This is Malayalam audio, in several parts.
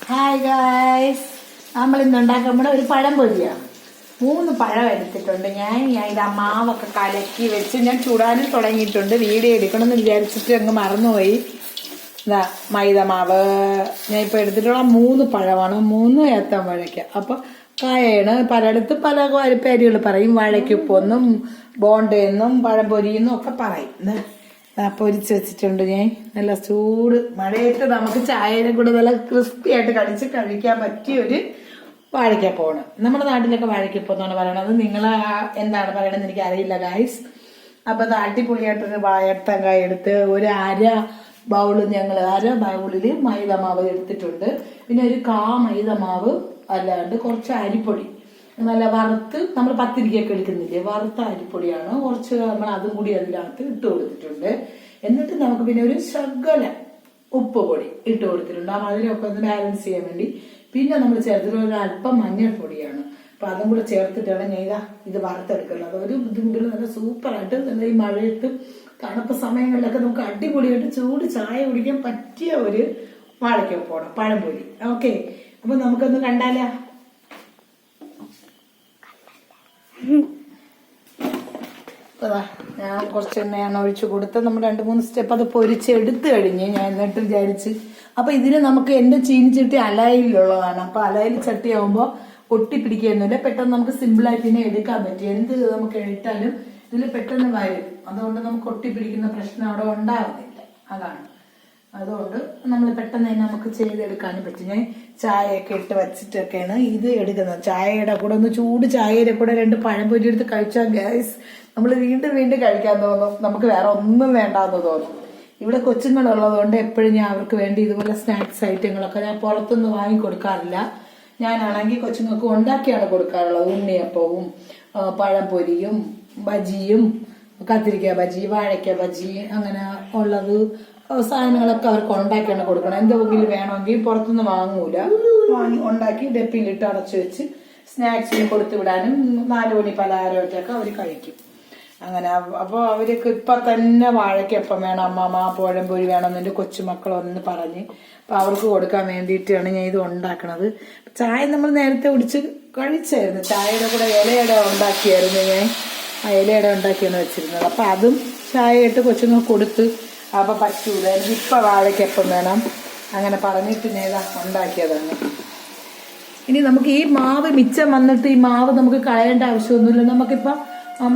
ഹായ് ഗായ്സ്, നമ്മൾ ഇന്ന് ഉണ്ടാക്കുമ്പോൾ ഒരു പഴം പൊരിയാണ്. 3 പഴം എടുത്തിട്ടുണ്ട്. ഞാൻ ഇത് മാവൊക്കെ കലക്കി വെച്ച് ഞാൻ ചൂടാനും തുടങ്ങിയിട്ടുണ്ട്. വീഡിയോ എടുക്കണമെന്ന് വിചാരിച്ചിട്ട് അങ്ങ് മറന്നുപോയി. ഇതാ മൈദ മാവ് ഞാൻ ഇപ്പോൾ എടുത്തിട്ടുള്ള 3 പഴമാണ്. 3 ഏത്തം വാഴയ്ക്ക. അപ്പോൾ കായാണ് പലയിടത്തും പല പേരുകൾ പറയും. വാഴയ്ക്കുപ്പൊന്നും ബോണ്ടെന്നും പഴം പൊരിയെന്നും ഒക്കെ പറയും. പൊരിച്ച് വെച്ചിട്ടുണ്ട് ഞാൻ. നല്ല ചൂട് മഴയത്ത് നമുക്ക് ചായയുടെ കൂടെ നല്ല ക്രിസ്പി ആയിട്ട് കടിച്ച് കഴിക്കാൻ പറ്റിയ ഒരു വാഴയ്ക്കപ്പോണ്. നമ്മുടെ നാട്ടിലൊക്കെ വാഴയ്ക്കപ്പോന്നാണ് പറയണത്. നിങ്ങൾ എന്താണ് പറയണത് എനിക്ക് അറിയില്ല ഗായ്സ്. അപ്പൊ അത് അടിപൊളിയായിട്ടൊരു വാഴത്തങ്കായ എടുത്ത് ഒരു അര ബൗളിൽ മൈദമാവ് എടുത്തിട്ടുണ്ട്. പിന്നെ ഒരു മൈദമാവ് അല്ലാണ്ട് കുറച്ച് അരിപ്പൊടി നല്ല വറുത്ത് നമ്മൾ പത്തിരിക്കൊക്കെ എടുക്കുന്നില്ലേ, വറുത്ത അരിപ്പൊടിയാണ്. കുറച്ച് നമ്മൾ അതും കൂടി അതിനകത്ത് ഇട്ട് കൊടുത്തിട്ടുണ്ട്. എന്നിട്ട് നമുക്ക് പിന്നെ ഒരു ശകല ഉപ്പ് പൊടി ഇട്ട് കൊടുത്തിട്ടുണ്ട്. ആ മധുരമൊക്കെ ഒന്ന് ബാലൻസ് ചെയ്യാൻ വേണ്ടി. പിന്നെ നമ്മൾ ചേർത്തിട്ട് ഒരു അല്പം മഞ്ഞൾപ്പൊടിയാണ്. അപ്പൊ അതും കൂടെ ചേർത്തിട്ടാണ് ഞാൻ ഇത് വറുത്തെടുക്കുന്നത്. അതൊരു ബുദ്ധിമുട്ടിൽ നല്ല സൂപ്പറായിട്ട് നല്ല ഈ മഴയത്ത് തണുപ്പ് സമയങ്ങളിലൊക്കെ നമുക്ക് അടിപൊളിയായിട്ട് ചൂട് ചായ കുടിക്കാൻ പറ്റിയ ഒരു വാഴയ്ക്കപ്പോണം പഴംപൊരി. ഓക്കെ, അപ്പൊ നമുക്കൊന്ന് കണ്ടാലോ. ഞാൻ കുറച്ച് എണ്ണയാണ് ഒഴിച്ചു കൊടുത്ത് നമ്മൾ 2-3 സ്റ്റെപ്പ് അത് പൊരിച്ച് എടുത്തു കഴിഞ്ഞ് ഞാൻ എന്നിട്ട് വിചാരിച്ച് അപ്പൊ ഇതിന് നമുക്ക് എന്റെ ചീനിച്ചട്ടി അലായിലുള്ളതാണ്. അപ്പൊ അലായിൽ ചട്ടിയാവുമ്പോൾ ഒട്ടിപ്പിടിക്കുകയൊന്നുമില്ല. പെട്ടെന്ന് നമുക്ക് സിമ്പിളായിട്ട് ഇതിനെ എടുക്കാൻ പറ്റും. എന്ത് നമുക്ക് ഇട്ടാലും ഇതിൽ പെട്ടെന്ന് വരും. അതുകൊണ്ട് നമുക്ക് ഒട്ടിപ്പിടിക്കുന്ന പ്രശ്നം അവിടെ ഉണ്ടാകുന്നില്ല. അതുകൊണ്ട് നമ്മൾ പെട്ടെന്ന് തന്നെ നമുക്ക് ചെയ്തെടുക്കാനും പറ്റും. ഞാൻ ചായയൊക്കെ ഇട്ട് വെച്ചിട്ടൊക്കെയാണ് ഇത് എടുക്കുന്നത്. ചായയുടെ കൂടെ ചൂട് ചായയുടെ കൂടെ 2 പഴംപൊരി എടുത്ത് കഴിച്ചാൽ ഗ്യാസ് നമ്മൾ വീണ്ടും കഴിക്കാൻ തോന്നും. നമുക്ക് വേറെ ഒന്നും വേണ്ടാന്ന് തോന്നും. ഇവിടെ കൊച്ചുങ്ങളുള്ളത് കൊണ്ട് എപ്പോഴും ഞാൻ അവർക്ക് വേണ്ടി ഇതുപോലെ സ്നാക്സ് ഐറ്റങ്ങളൊക്കെ ഞാൻ പുറത്തൊന്നും വാങ്ങിക്കൊടുക്കാറില്ല. ഞാനാണെങ്കിൽ കൊച്ചുങ്ങൾക്ക് ഉണ്ടാക്കിയാണ് കൊടുക്കാറുള്ളത്. ഉണ്ണിയപ്പവും പഴംപൊരിയും ബജിയും കത്തിരിക്ക ബജി വാഴയ്ക്ക ബജി അങ്ങനെ ഉള്ളത് സാധനങ്ങളൊക്കെ അവർക്ക് ഉണ്ടാക്കിയാണ് കൊടുക്കണം. എന്തെങ്കിലും വേണമെങ്കിൽ പുറത്തുനിന്ന് വാങ്ങൂല. ഉണ്ടാക്കി ഡപ്പിയിലിട്ട് അടച്ചു വെച്ച് സ്നാക്സിന് കൊടുത്തു വിടാനും 4 മണി പലഹാരമായിട്ടൊക്കെ അവർ കഴിക്കും. അങ്ങനെ അപ്പോൾ അവർക്ക് ഇപ്പൊ തന്നെ വാഴയ്ക്കപ്പം വേണം, അമ്മമ്മ പഴംപൊരി വേണമെന്ന് എൻ്റെ കൊച്ചുമക്കളൊന്ന് പറഞ്ഞ് അപ്പൊ അവർക്ക് കൊടുക്കാൻ വേണ്ടിയിട്ടാണ് ഞാൻ ഇത് ഉണ്ടാക്കണത്. ചായ നമ്മൾ നേരത്തെ കുടിച്ച് കഴിച്ചായിരുന്നു. ചായയുടെ കൂടെ ഇലയട ഉണ്ടാക്കിയായിരുന്നു ഞാൻ. ആ ഇലയട ഉണ്ടാക്കിയാണ് വെച്ചിരുന്നത്. അപ്പൊ അതും ചായയായിട്ട് കൊച്ചുങ്ങൾക്ക് കൊടുത്ത് അപ്പൊ പറ്റൂല, എനിക്കിപ്പൊ വാഴയ്ക്കപ്പം വേണം അങ്ങനെ പറഞ്ഞിട്ട് ഞാൻ ഉണ്ടാക്കിയതാണ്. ഇനി നമുക്ക് ഈ മാവ് മിച്ചം വന്നിട്ട് ഈ മാവ് നമുക്ക് കളയേണ്ട ആവശ്യമൊന്നുമില്ല. നമുക്കിപ്പൊ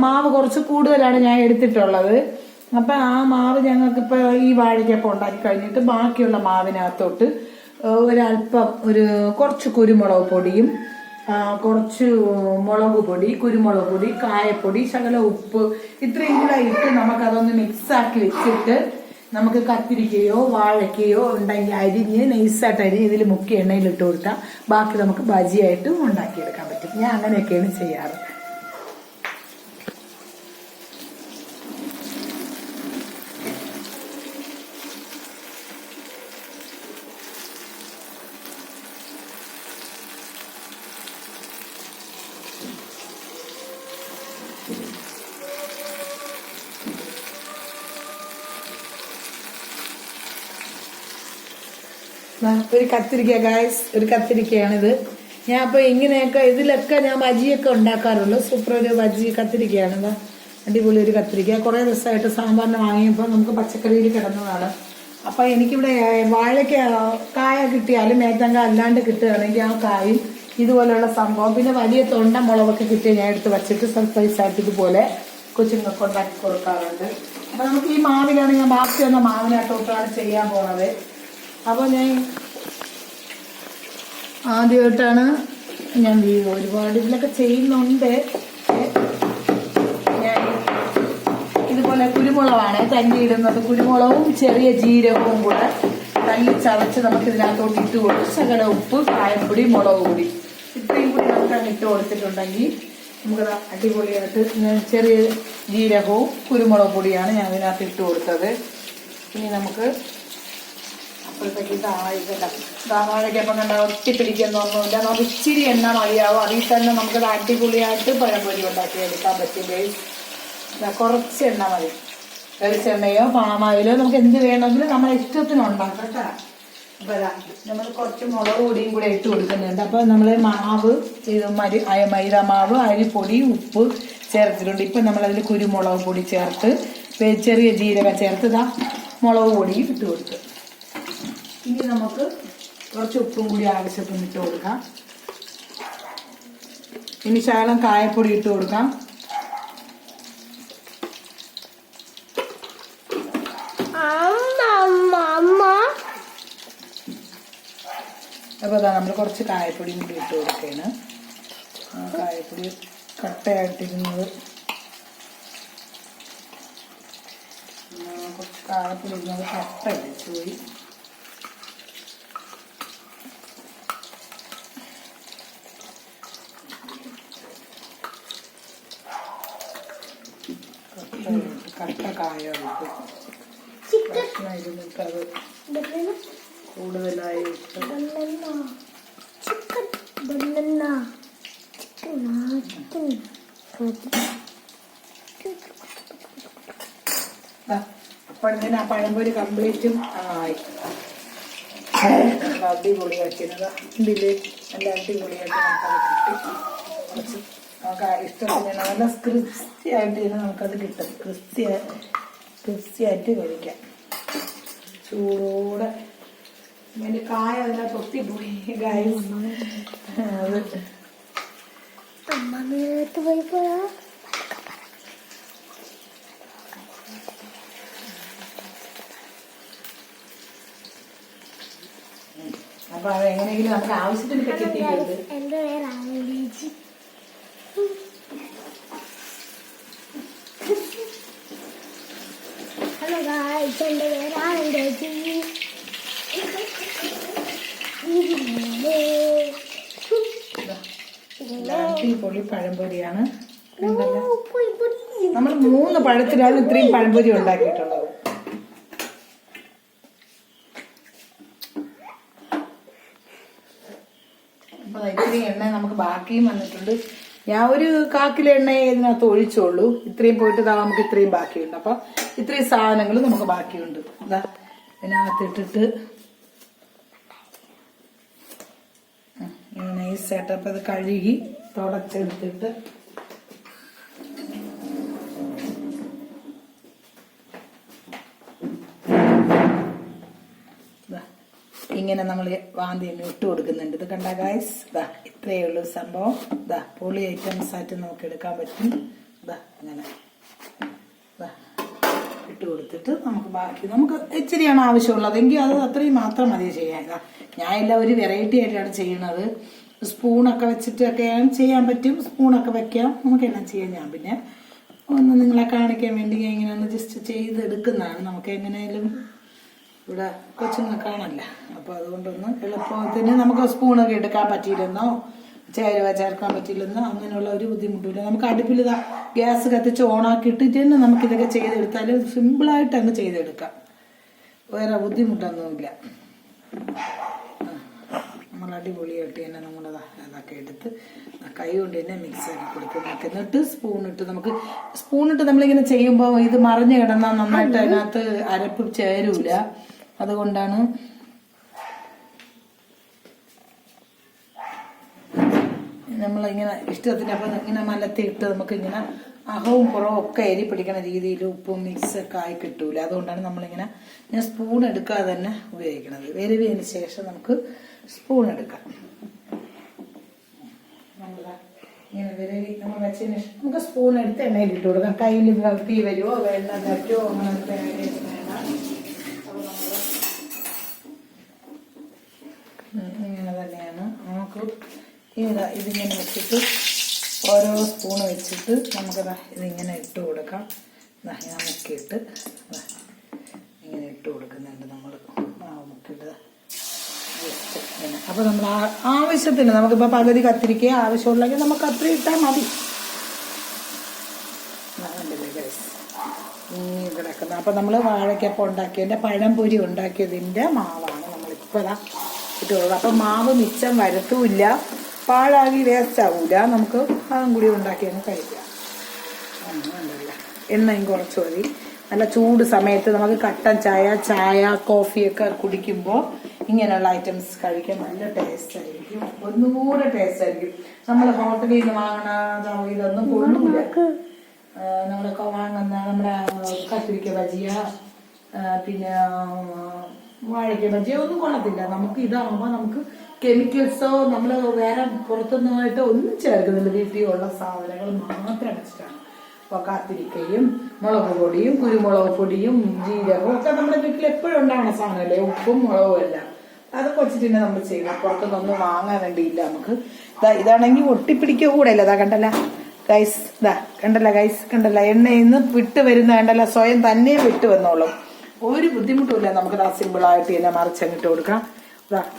മാവ് കുറച്ച് കൂടുതലാണ് ഞാൻ എടുത്തിട്ടുള്ളത്. അപ്പൊ ആ മാവ് ഞങ്ങൾക്കിപ്പോ ഈ വാഴയ്ക്കപ്പം ഉണ്ടാക്കി കഴിഞ്ഞിട്ട് ബാക്കിയുള്ള മാവിനകത്തോട്ട് ഒരല്പം കുറച്ച് കുരുമുളക് പൊടിയും കുറച്ച് മുളക് പൊടി, കുരുമുളക് പൊടി, കായപ്പൊടി, ശകല ഉപ്പ് ഇത്രയും കൂടെ ഇട്ട് നമുക്കതൊന്ന് മിക്സാക്കി വെച്ചിട്ട് നമുക്ക് കത്തിരിക്കയോ വാഴയ്ക്കയോ ഉണ്ടെങ്കിൽ അരിഞ്ഞ് നൈസായിട്ട് അരിഞ്ഞ് ഇതിൽ മുക്കി എണ്ണയിലിട്ട് കൊടുത്താൽ ബാക്കി നമുക്ക് ബജിയായിട്ട് ഉണ്ടാക്കിയെടുക്കാൻ പറ്റും. ഞാൻ അങ്ങനെയൊക്കെയാണ് ചെയ്യാറ്. ഒരു കത്തിരിക്ക ഗായ്സ്, ഒരു കത്തിരിക്കയാണിത്. ഞാൻ അപ്പൊ ഇങ്ങനെയൊക്കെ ഇതിലൊക്കെ ഞാൻ ബജിയൊക്കെ ഉണ്ടാക്കാറുള്ളൂ. സൂപ്പർ ഒരു ബജി കത്തിരിക്കയാണ്. അടിപൊളി ഒരു കത്തിരിക്ക. കുറെ ദിവസമായിട്ട് സാമ്പാറിന് വാങ്ങിയപ്പോൾ നമുക്ക് പച്ചക്കറിയിൽ കിടന്നതാണ്. അപ്പൊ എനിക്കിവിടെ വാഴയ്ക്ക കായ കിട്ടിയാലും ഏത്തങ്ക അല്ലാണ്ട് കിട്ടുകയാണെങ്കിൽ ആ കായും ഇതുപോലെയുള്ള സംഭവം പിന്നെ വലിയ തൊണ്ട മുളകൊക്കെ കിട്ടിയ ഞാൻ എടുത്ത് വച്ചിട്ട് സർപ്രൈസായിട്ട് ഇതുപോലെ കൊച്ചുങ്ങൾക്ക് ഉണ്ടാക്കി കൊടുക്കാറുണ്ട്. അപ്പൊ നമുക്ക് ഈ മാവിലാണ് ഞാൻ ബാക്കി വന്ന മാവിനകത്തോട്ടാണ് ചെയ്യാൻ പോണത്. അപ്പോൾ ഞാൻ ആദ്യമായിട്ടാണ് ഞാൻ ഒരുപാട് ഇതിലൊക്കെ ചെയ്യുന്നുണ്ട്. ഞാൻ ഇതുപോലെ കുരുമുളകാണ് തല്ലിയിടുന്നത്. കുരുമുളകും ചെറിയ ജീരകവും കൂടെ തല്ലി ചതച്ച് നമുക്ക് ഇതിനകത്തോട്ട് ഇട്ട് കൊടുത്ത് ശകല ഉപ്പ്, കായപ്പൊടി, മുളക് പൊടി ഇത്രയും കൂടി നമുക്ക് ഇട്ട് കൊടുത്തിട്ടുണ്ടെങ്കിൽ നമുക്ക് അടിപൊളിയായിട്ട് ചെറിയ ജീരകവും കുരുമുളക് പൊടിയാണ് ഞാൻ ഇതിനകത്ത് ഇട്ട് കൊടുത്തത്. ഇനി നമുക്ക് അപ്പോഴത്തേക്ക് വാഴയ്ക്കപ്പം കണ്ട ഒട്ടിപ്പിടിക്കുന്നൊന്നുമില്ല. നമുക്ക് ഇച്ചിരി എണ്ണ മതിയാവും. അതിൽ തന്നെ നമുക്കത് അടിപൊളിയായിട്ട് പഴംപൊരി ഉണ്ടാക്കിയെടുക്കാൻ പറ്റും. കുറച്ച് എണ്ണ മതി. വെളിച്ചെണ്ണയോ പാമായിലോ നമുക്ക് എന്ത് വേണമെങ്കിലും നമ്മുടെ ഇഷ്ടത്തിന് ഉണ്ടാക്കാം കേട്ടോ. അപ്പൊ നമ്മൾ കുറച്ച് മുളക് പൊടിയും കൂടെ ഇട്ട് കൊടുക്കുന്നുണ്ട്. അപ്പൊ നമ്മള് മാവ് മൈദ മാവ്, അരിപ്പൊടി, ഉപ്പ് ചേർത്തിട്ടുണ്ട്. ഇപ്പൊ നമ്മളതിൽ കുരുമുളക് പൊടി ചേർത്ത് ചെറിയ ജീരകം ചേർത്ത് മുളക് പൊടിയും ഇട്ട് കൊടുത്ത്. ഇനി നമുക്ക് കുറച്ച് ഉപ്പും കൂടി ആവശ്യത്തിന് ഇട്ട് കൊടുക്കാം. ഇനി ശകലം കായപ്പൊടി ഇട്ട് കൊടുക്കാം. അപ്പോൾ അതാ നമ്മൾ കുറച്ച് കായപ്പൊടിയും കൂടി ഇട്ട് കൊടുക്കുകയാണ്. കായപ്പൊടി കട്ടയായിട്ടിരുന്നത് കുറച്ച് കായപ്പൊടി ഇരുന്നത് കട്ട അടിച്ചു പോയി. കട്ട കായ ഇരുന്നിട്ട് അത് കൂടുതലായി അപ്പോഴത്തേന് ആ പഴംപൊരി കംപ്ലീറ്റും ആയി. അടിപൊളിയാക്കിയത് ഇതില് നല്ല അടിപൊളിയായിട്ട് നമുക്കത് കിട്ടി. കുറച്ച് നമുക്ക് ഇഷ്ടത്തിന് നല്ല ക്രിസ്പി ആയിട്ട് തന്നെ നമുക്കത് കിട്ടും. ക്രിസ്പി ആയിട്ട് കഴിക്കാം ചൂടോടെ. അതിൻ്റെ കായ അതിനകത്ത് ഒത്തിപ്പോയി കായ അപ്പൊ അത് എങ്ങനെയെങ്കിലും നമുക്ക് ആവശ്യത്തിന് കിട്ടിയിട്ടുണ്ട്. അടിപൊളി പഴംപൊരിയാണ്. നമ്മൾ 3 പഴത്തിലാണ് ഇത്രയും പഴംപൊരി ഉണ്ടാക്കിയിട്ടുള്ളത്. അപ്പൊ ഇത്രയും എണ്ണ നമുക്ക് ബാക്കിയും വന്നിട്ടുണ്ട്. ഞാൻ ഒരു 1/4 കിലോ എണ്ണയെ ഇതിനകത്ത് ഒഴിച്ചോളൂ. ഇത്രയും പോയിട്ട് നമുക്ക് ഇത്രയും ബാക്കിയുണ്ട്. അപ്പൊ ഇത്രയും സാധനങ്ങൾ നമുക്ക് ബാക്കിയുണ്ട്. ഇതാ ഇതിനകത്തിട്ടിട്ട് നൈസായിട്ട് അപ്പൊ അത് കഴുകി തുടച്ചെടുത്തിട്ട് ഇങ്ങനെ നമ്മൾ വാന്തി ഇട്ട് കൊടുക്കുന്നുണ്ട്. ഇത് കണ്ട ഗൈസ്, ഇതാ ഇത്രയേ ഉള്ളൂ സംഭവം. ഇതാ പൊളി ഐറ്റംസ് ആയിട്ട് നമുക്ക് എടുക്കാൻ പറ്റും. ഇതാ അങ്ങനെ ഇട്ട് കൊടുത്തിട്ട് നമുക്ക് ഇച്ചിരിയാണ് ആവശ്യമുള്ളതെങ്കിൽ അത് അത്രയും മാത്രം മതി ചെയ്യാൻ. ഞാൻ എല്ലാം ഒരു വെറൈറ്റി ആയിട്ടാണ് ചെയ്യുന്നത്. സ്പൂണൊക്കെ വെച്ചിട്ടൊക്കെയാണ് ചെയ്യാൻ പറ്റും. സ്പൂണൊക്കെ വെക്കാം, നമുക്ക് എല്ലാം ചെയ്യാം. ഞാൻ പിന്നെ ഒന്ന് നിങ്ങളെ കാണിക്കാൻ വേണ്ടി ഞാൻ ഇങ്ങനെ ഒന്ന് ജസ്റ്റ് ചെയ്തെടുക്കുന്നതാണ്. നമുക്ക് എങ്ങനെയാലും ഇവിടെ കൊച്ചുങ്ങൾ കാണല്ല. അപ്പോൾ അതുകൊണ്ടൊന്ന് എളുപ്പത്തിന് നമുക്ക് സ്പൂണൊക്കെ എടുക്കാൻ പറ്റിയില്ലെന്നോ ചേരുവ ചേർക്കാൻ പറ്റിയില്ലെന്നോ അങ്ങനെയുള്ള ഒരു ബുദ്ധിമുട്ടില്ല. നമുക്ക് അടുപ്പിൽ ഗ്യാസ് കത്തിച്ച് ഓണാക്കിയിട്ട് തന്നെ നമുക്കിതൊക്കെ ചെയ്തെടുത്താൽ സിമ്പിളായിട്ട് അങ്ങ് ചെയ്തെടുക്കാം. വേറെ ബുദ്ധിമുട്ടൊന്നുമില്ല. നമ്മൾ അടിപൊളിയായിട്ട് തന്നെ നമ്മുടെ അതൊക്കെ എടുത്ത് കൈ കൊണ്ട് തന്നെ മിക്സ് ആക്കി കൊടുക്കും. എന്നിട്ട് സ്പൂണിട്ട് നമ്മളിങ്ങനെ ചെയ്യുമ്പോൾ ഇത് മറിഞ്ഞു കിടന്നാൽ നന്നായിട്ട് അതിനകത്ത് അരപ്പ് ചേരൂല. അതുകൊണ്ടാണ് നമ്മളിങ്ങനെ ഇഷ്ടത്തിന് അപ്പം ഇങ്ങനെ മലത്തിയിട്ട് നമുക്കിങ്ങനെ അകവും പുറവും ഒക്കെ എരി പിടിക്കുന്ന രീതിയിൽ ഉപ്പും മിക്സൊക്കെ ആയി കിട്ടൂല. അതുകൊണ്ടാണ് നമ്മളിങ്ങനെ ഞാൻ സ്പൂൺ എടുക്കാതെ തന്നെ ഉപയോഗിക്കുന്നത്. വേരുവിന് ശേഷം നമുക്ക് സ്പൂൺ എടുക്കാം. ഇങ്ങനെ വിരവി നമ്മൾ വെച്ചതിന് ശേഷം നമുക്ക് സ്പൂൺ എടുത്ത് എണ്ണയിൽ ഇട്ട് കൊടുക്കാം. കയ്യിൽ തീ വരുമോ വെള്ളം തട്ടുമോ അങ്ങനത്തെ വേണ്ട. അപ്പോൾ നമ്മൾ ഇങ്ങനെ തന്നെയാണ് നമുക്ക് ഇതിങ്ങനെ വെച്ചിട്ട് ഓരോ സ്പൂണ് വെച്ചിട്ട് നമുക്കതാ ഇതിങ്ങനെ ഇട്ട് കൊടുക്കാം. മുക്കിയിട്ട് ഇങ്ങനെ ഇട്ട് കൊടുക്കുന്നുണ്ട് നമ്മൾ. മുക്കിയിട്ട് അപ്പൊ നമ്മൾ ആവശ്യത്തിന് നമുക്കിപ്പോ പകുതി കത്തിരിക്ക ആവശ്യമുള്ളെങ്കിൽ നമുക്ക് അത്ര ഇട്ടാൽ മതി. കിടക്കുന്നത് അപ്പൊ നമ്മള് വാഴക്കപ്പം ഉണ്ടാക്കിയതിന്റെ പഴംപൊരി ഉണ്ടാക്കിയതിന്റെ മാവാണ് നമ്മളിപ്പോ ഇട്ടുള്ളത്. അപ്പൊ മാവ് മിച്ചം വരത്തുമില്ല, പാഴാകി വേസ്റ്റ് ആവൂല. നമുക്ക് അതും കൂടി ഉണ്ടാക്കി അങ്ങ് കഴിക്കാം. ഉണ്ടല്ല എണ്ണയും കുറച്ച് മതി. നല്ല ചൂട് സമയത്ത് നമുക്ക് കട്ടൻ ചായ കോഫിയൊക്കെ കുടിക്കുമ്പോൾ ഇങ്ങനെയുള്ള ഐറ്റംസ് കഴിക്കാൻ നല്ല ടേസ്റ്റ് ആയിരിക്കും, ഒന്നുകൂടെ ടേസ്റ്റ് ആയിരിക്കും. നമ്മൾ ഹോട്ടലിൽ നിന്ന് വാങ്ങണ ഇതൊന്നും കൊള്ളൂല. നമ്മളൊക്കെ വാങ്ങുന്ന നമ്മുടെ കത്തിരിക്ക ബജിയ പിന്നെ വാഴയ്ക്ക ബജിയ ഒന്നും കൊള്ളത്തില്ല. നമുക്ക് ഇതാകുമ്പോൾ നമുക്ക് കെമിക്കൽസോ നമ്മൾ വേറെ പുറത്തുനിന്നായിട്ട് ഒന്നും ചേർക്കുന്നില്ല, വീട്ടിലുള്ള സാധനങ്ങൾ മാത്രം വെച്ചിട്ടാണ്. അപ്പോൾ കത്തിരിക്കയും മുളക് പൊടിയും കുരുമുളക് പൊടിയും ജീരകവും ഒക്കെ നമ്മുടെ വീട്ടിൽ എപ്പോഴും ഉണ്ടാവണ സാധനമല്ലേ, ഉപ്പും മുളകും എല്ലാം അതൊക്കെ വെച്ചിട്ട് തന്നെ നമ്മൾ ചെയ്യണം. പുറത്തുനിന്നൊന്നും വാങ്ങാൻ വേണ്ടിയില്ല നമുക്ക്. ഇതാണെങ്കിൽ ഒട്ടിപ്പിടിക്കുക കൂടെ അല്ല. കണ്ടല്ല ഗൈസ്, കണ്ടല്ല ഗൈസ്, കണ്ടല്ല എണ്ണയിൽ നിന്ന് വിട്ട് വരുന്ന കണ്ടല്ല, സ്വയം തന്നെ വിട്ട് വന്നോളും, ഒരു ബുദ്ധിമുട്ടുമില്ല. നമുക്ക് സിമ്പിളായിട്ട് തന്നെ മറിച്ചങ്ങിട്ട് കൊടുക്കാം.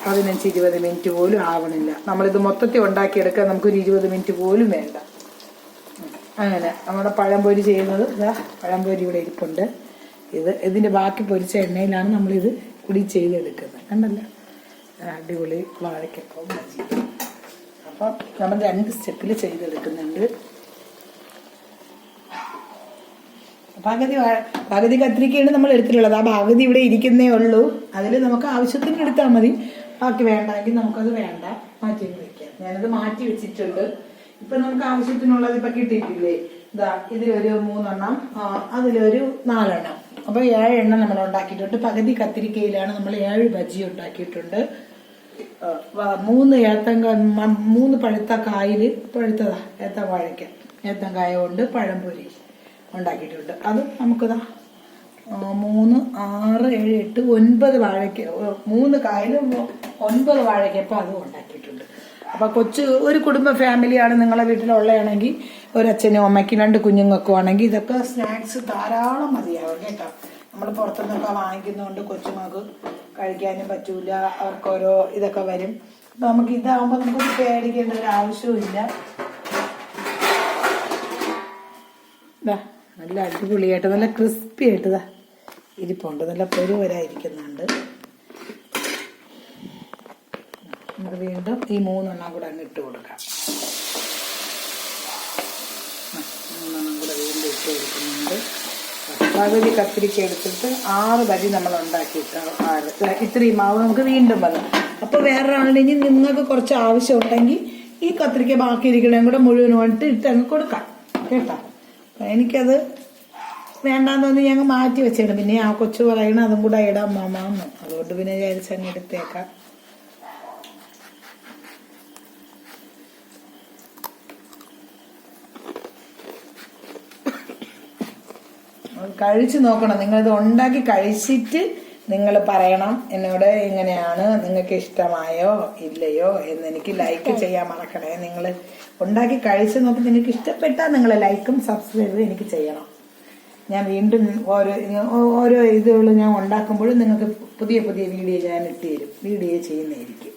15-20 മിനിറ്റ് പോലും ആവണില്ല. നമ്മളിത് മൊത്തത്തിൽ ഉണ്ടാക്കിയെടുക്കാൻ നമുക്കൊരു 20 മിനിറ്റ് പോലും വേണ്ട. അങ്ങനെ നമ്മുടെ പഴംപൊരി ചെയ്യുന്നത് പഴംപൊരി ഇവിടെ ഇരിപ്പുണ്ട്. ഇതിന്റെ ബാക്കി പൊരിച്ച എണ്ണയിലാണ് നമ്മളിത് കൂടി ചെയ്തെടുക്കുന്നത്. കണ്ടല്ലോ അടിപൊളി വാഴയ്ക്കൊപ്പം ബജി. അപ്പം നമ്മൾ 2 സ്റ്റെപ്പിൽ ചെയ്തെടുക്കുന്നുണ്ട്. പകുതി കത്തിരിക്കയാണ് നമ്മൾ എടുത്തിട്ടുള്ളത്. ആ പകുതി ഇവിടെ ഇരിക്കുന്നേ ഉള്ളൂ. അതിൽ നമുക്ക് ആവശ്യത്തിന് എടുത്താൽ മതി. ബാക്കി വേണ്ടെങ്കിൽ നമുക്കത് വേണ്ട, മാറ്റി വെക്കാം. ഞാനത് മാറ്റി വെച്ചിട്ടുണ്ട്. ഇപ്പൊ നമുക്ക് ആവശ്യത്തിനുള്ളത് ഇപ്പൊ കിട്ടിയിട്ടില്ലേ, ഇതിലൊരു 3 എണ്ണം, അതിലൊരു 4 എണ്ണം. അപ്പൊ 7 എണ്ണം നമ്മൾ ഉണ്ടാക്കിയിട്ടുണ്ട്. പകുതി കത്തിരിക്കയിലാണ് നമ്മൾ 7 ബജി ഉണ്ടാക്കിയിട്ടുണ്ട്. 3 പഴുത്ത കായല്, ഏത്ത വാഴയ്ക്ക, ഏത്തങ്കായ കൊണ്ട് പഴംപൊരി ഉണ്ടാക്കിയിട്ടുണ്ട്. അത് നമുക്കിതാ 3, 6, 7, 8, 9 വാഴയ്ക്ക, 3 കായലും 9 വാഴയ്ക്കപ്പം അതും ഉണ്ടാക്കിയിട്ടുണ്ട്. അപ്പൊ ഒരു കുടുംബ ഫാമിലിയാണ് നിങ്ങളെ വീട്ടിലുള്ളതാണെങ്കിൽ, ഒരച്ഛനും അമ്മയ്ക്കും 2 കുഞ്ഞുങ്ങൾക്കും ആണെങ്കിൽ ഇതൊക്കെ സ്നാക്സ് ധാരാളം മതിയാവും കേട്ടോ. നമ്മൾ പുറത്തുനിന്നൊക്കെ വാങ്ങിക്കുന്നതുകൊണ്ട് കൊച്ചുങ്ങൾക്ക് കഴിക്കാനും പറ്റൂല, അവർക്ക് ഓരോ ഇതൊക്കെ വരും. അപ്പൊ നമുക്ക് ഇതാകുമ്പോൾ നമുക്ക് പേടിക്കേണ്ട ഒരു ആവശ്യവും ഇല്ല. നല്ല അടിപൊളിയായിട്ട് നല്ല ക്രിസ്പി ആയിട്ട് ഇരിപ്പുണ്ട്, നല്ല പൊരുവരായിരിക്കുന്നുണ്ട്. നമുക്ക് വീണ്ടും ഈ 3 എണ്ണം കൂടെ അങ്ങ് ഇട്ട് കൊടുക്കാം. 3 എണ്ണം കൂടെ വീണ്ടും ഇട്ട് കൊടുക്കുന്നുണ്ട്. പകുതി കത്തിരിക്ക എടുത്തിട്ട് 6 ബജി നമ്മൾ ഉണ്ടാക്കിയിട്ട് ഇത്രയും മാവ് നമുക്ക് വീണ്ടും വന്നു. അപ്പോൾ വേറൊരാളുണ്ടെങ്കിൽ നിങ്ങൾക്ക് കുറച്ച് ആവശ്യം ഉണ്ടെങ്കിൽ ഈ കത്തിരിക്ക ബാക്കി ഇരിക്കണേയും കൂടെ മുഴുവനായിട്ട് ഇട്ടങ്ങ് കൊടുക്കാം കേട്ടോ. എനിക്കത് വേണ്ടാന്ന് തോന്നി ഞങ്ങൾ മാറ്റി വെച്ചിടും. പിന്നെ ആ കൊച്ചു പറയണം അതും കൂടെ ഇടാം മാമാന്ന്, അതുകൊണ്ട് പിന്നെ വിചാരിച്ചങ്ങ് എടുത്തേക്കാം. കഴിച്ചു നോക്കണം. നിങ്ങളിത് ഉണ്ടാക്കി കഴിച്ചിട്ട് നിങ്ങൾ പറയണം എന്നോട് എങ്ങനെയാണ്, നിങ്ങൾക്ക് ഇഷ്ടമായോ ഇല്ലയോ എന്ന്. എനിക്ക് ലൈക്ക് ചെയ്യാൻ മറക്കണേ. നിങ്ങൾ ഉണ്ടാക്കി കഴിച്ച് നോക്കി നിങ്ങൾക്ക് ഇഷ്ടപ്പെട്ടാൽ നിങ്ങൾ ലൈക്കും സബ്സ്ക്രൈബും എനിക്ക് ചെയ്യണം. ഞാൻ വീണ്ടും ഓരോ ഇതുകൾ ഞാൻ ഉണ്ടാക്കുമ്പോഴും നിങ്ങൾക്ക് പുതിയ വീഡിയോ ഞാൻ ഇട്ട് തരും, വീഡിയോ ചെയ്യുന്നതായിരിക്കും.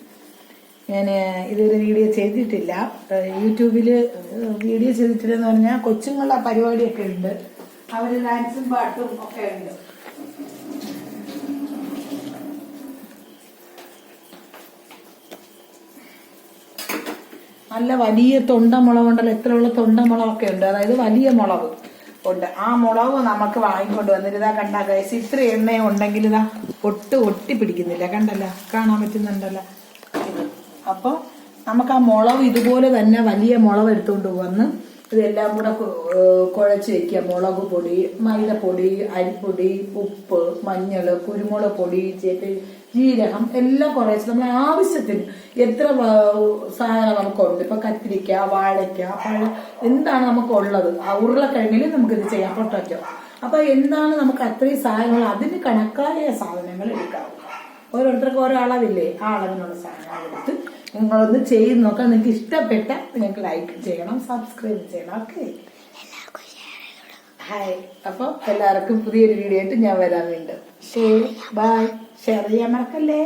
ഞാൻ ഇതൊരു വീഡിയോ ചെയ്തിട്ടില്ല, യൂട്യൂബിൽ വീഡിയോ ചെയ്തിട്ടില്ലെന്ന് പറഞ്ഞാൽ കൊച്ചുങ്ങളുടെ പരിപാടിയൊക്കെ ഉണ്ട്, അവർ ഡാൻസും പാട്ടും ഒക്കെ ഉണ്ട്. നല്ല വലിയ തൊണ്ടമുളക് ഉണ്ടല്ലോ, എത്രയുള്ള തൊണ്ടമുളകൊക്കെ ഉണ്ട്, അതായത് വലിയ മുളക് ഉണ്ട്. ആ മുളക് നമുക്ക് വാങ്ങിക്കൊണ്ട് വന്നിട്ട് കണ്ടാ ഗൈസ്, ഇത്ര എണ്ണ ഉണ്ടെങ്കിൽ ഒട്ടി പിടിക്കുന്നില്ല, കണ്ടല്ല, കാണാൻ പറ്റുന്നുണ്ടല്ലോ ഇത്. അപ്പൊ നമുക്ക് ആ മുളക് ഇതുപോലെ തന്നെ വലിയ മുളക് എടുത്തുകൊണ്ട് വന്ന് ഇതെല്ലാം കൂടെ കുഴച്ച് വെക്കുക. മുളക് പൊടി, മൈദപ്പൊടി, അരിപ്പൊടി, ഉപ്പ്, മഞ്ഞൾ, കുരുമുളക് പൊടി, ജീരകം എല്ലാം കുറച്ച് നമ്മൾ ആവശ്യത്തിന് എത്ര സാധനം നമുക്കുണ്ട്. ഇപ്പൊ കത്തിരിക്ക, വാഴയ്ക്ക, പഴം, എന്താണ് നമുക്കുള്ളത്. ഉരുളക്കിഴങ്ങിൽ നമുക്കിത് ചെയ്യാം, പൊട്ടറ്റോ. അപ്പൊ എന്താണ് നമുക്ക് അത്രയും സാധനങ്ങൾ, അതിന് കണക്കായ സാധനങ്ങൾ എടുക്കാവും. ഓരോരുത്തർക്ക് ഓരോ അളവില്ലേ, ആ അളവിനുള്ള സാധനങ്ങൾ എടുത്ത് നിങ്ങളൊന്ന് ചെയ്ത് നോക്കാം. നിങ്ങൾക്ക് ഇഷ്ടപ്പെട്ട നിങ്ങൾക്ക് ലൈക്ക് ചെയ്യണം, സബ്സ്ക്രൈബ് ചെയ്യണം. Okay, hi. അപ്പൊ എല്ലാവർക്കും പുതിയൊരു വീഡിയോ ആയിട്ട് ഞാൻ വരാൻ വീണ്ടും. ശരി, ബൈ. ഷെയർ ചെയ്യാൻ മറക്കല്ലേ.